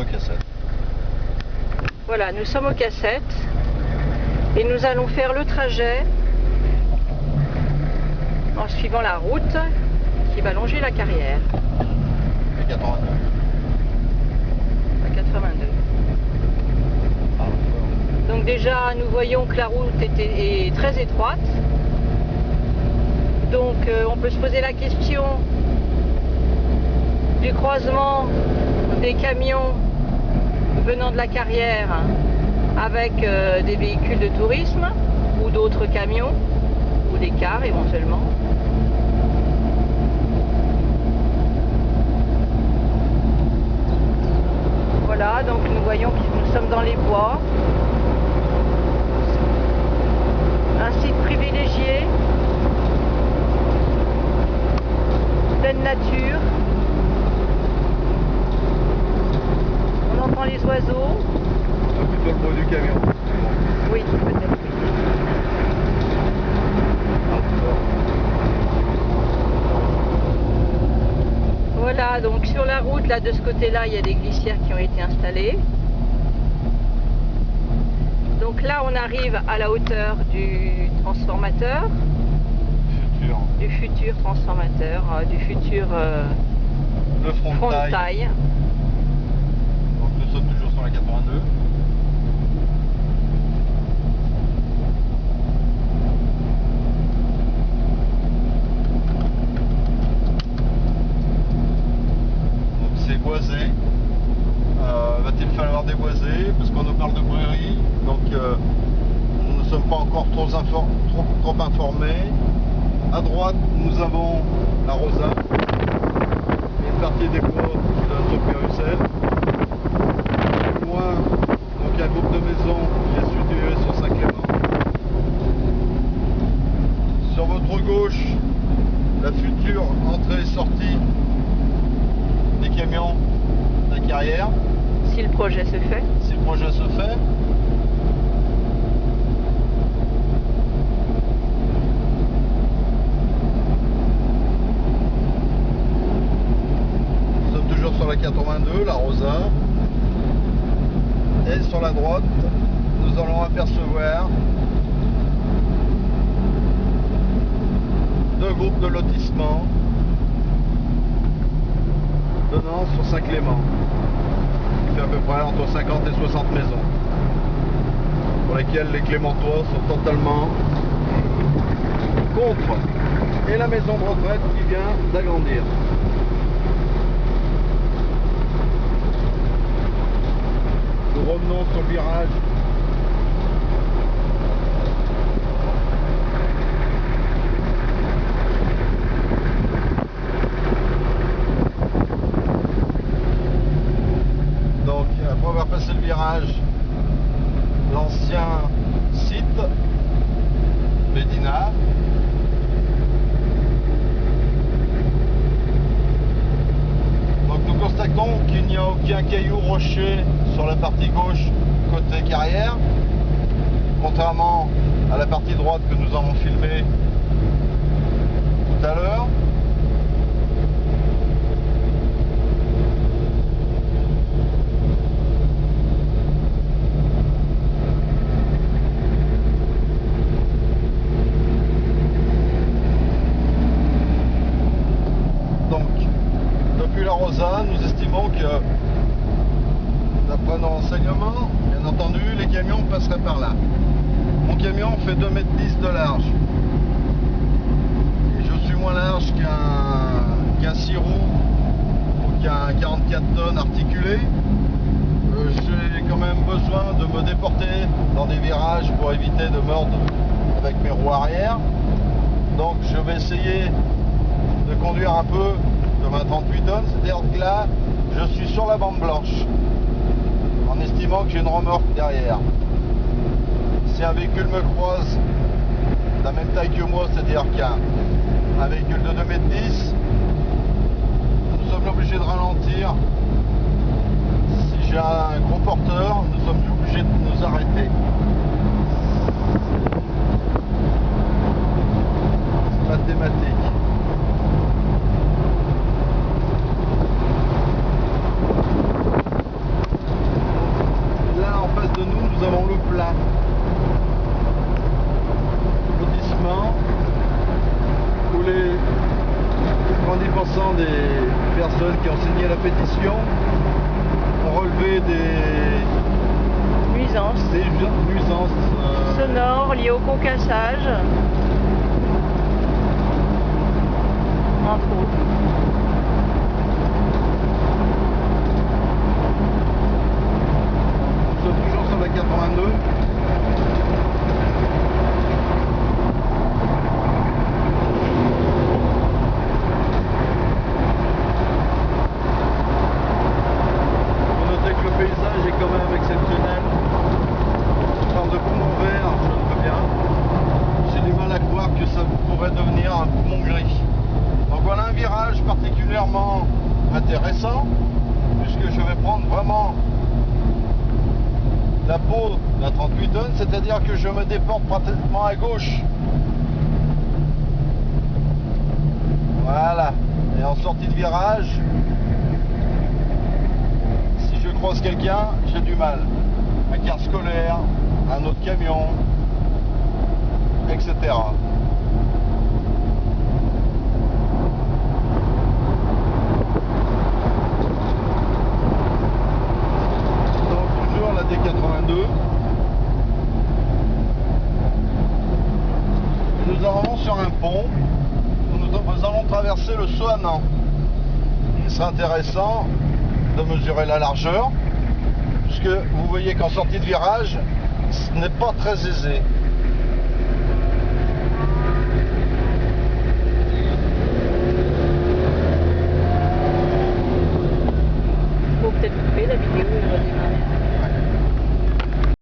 au Cassette. Voilà, nous sommes au Cassette et nous allons faire le trajet en suivant la route qui va longer la carrière. Et 82. À 82. Donc déjà, nous voyons que la route est très étroite. Donc on peut se poser la question du croisement des camions venant de la carrière avec des véhicules de tourisme ou d'autres camions ou des cars éventuellement. Voilà, donc nous voyons que nous sommes dans les bois. Un site privilégié, pleine nature. On entend les oiseaux. Plutôt le bruit du camion. Oui, peut-être. Voilà, donc sur la route, là de ce côté-là, il y a des glissières qui ont été installées. Donc là, on arrive à la hauteur du transformateur. Du futur transformateur, du futur le front de taille. Donc nous sommes toujours sur la 82. Donc c'est boisé. Va-t-il falloir déboiser parce qu'on nous parle de brûlerie. Donc nous ne sommes pas encore trop informés. À droite, nous avons la Rosa, une partie des bois de notre Pérussel. Plus loin, donc un groupe de maisons qui est situé sur Saint-Clément. Sur votre gauche, la future entrée et sortie des camions de la carrière. Si le projet se fait. Si le projet se fait. Sur la 82, la Rosa, et sur la droite nous allons apercevoir deux groupes de lotissements donnant sur Saint-Clément, qui fait à peu près entre 50 et 60 maisons, pour lesquelles les Clémentois sont totalement contre, et la maison de retraite qui vient d'agrandir. Nous revenons sur le virage. Donc après avoir passé le virage, l'ancien site Médina. Donc nous constatons qu'il n'y a aucun caillou rocher sur la partie gauche côté carrière, contrairement à la partie droite que nous avons filmée tout à l'heure. Donc depuis la Rosa, nous estimons que d'après nos renseignements, bien entendu, les camions passeraient par là. Mon camion fait 2,10 m de large. Et je suis moins large qu'un 6 roues ou qu'un 44 tonnes articulé. J'ai quand même besoin de me déporter dans des virages pour éviter de mordre avec mes roues arrière. Donc je vais essayer de conduire un peu comme un 38 tonnes, c'est-à-dire que là, je suis sur la bande blanche, en estimant que j'ai une remorque derrière. Si un véhicule me croise de la même taille que moi, c'est-à-dire qu'un véhicule de 2,10 m, nous sommes obligés de ralentir. Si j'ai un gros porteur, nous sommes obligés de nous arrêter. C'est mathématique. face de nous, nous avons le plat. Lotissement où les 90% des personnes qui ont signé la pétition ont relevé des Nuisances. nuisances Sonores liées au concassage. Entre autres. Nous sommes toujours sur la 82. Vous notez que le paysage est quand même exceptionnel. On parle de poumon vert, je le veux bien. J'ai du mal à croire que ça pourrait devenir un poumon gris. Donc voilà un virage particulièrement intéressant, puisque je vais prendre vraiment la peau d'un 38 tonnes, c'est-à-dire que je me déporte pratiquement à gauche. Voilà. Et en sortie de virage, si je croise quelqu'un, j'ai du mal. Un car scolaire, un autre camion, etc. La D82. Nous arrivons sur un pont où nous allons traverser le Soanan. Il sera intéressant de mesurer la largeur, puisque vous voyez qu'en sortie de virage, ce n'est pas très aisé. Faut peut-être couper la vidéo et redémarrer.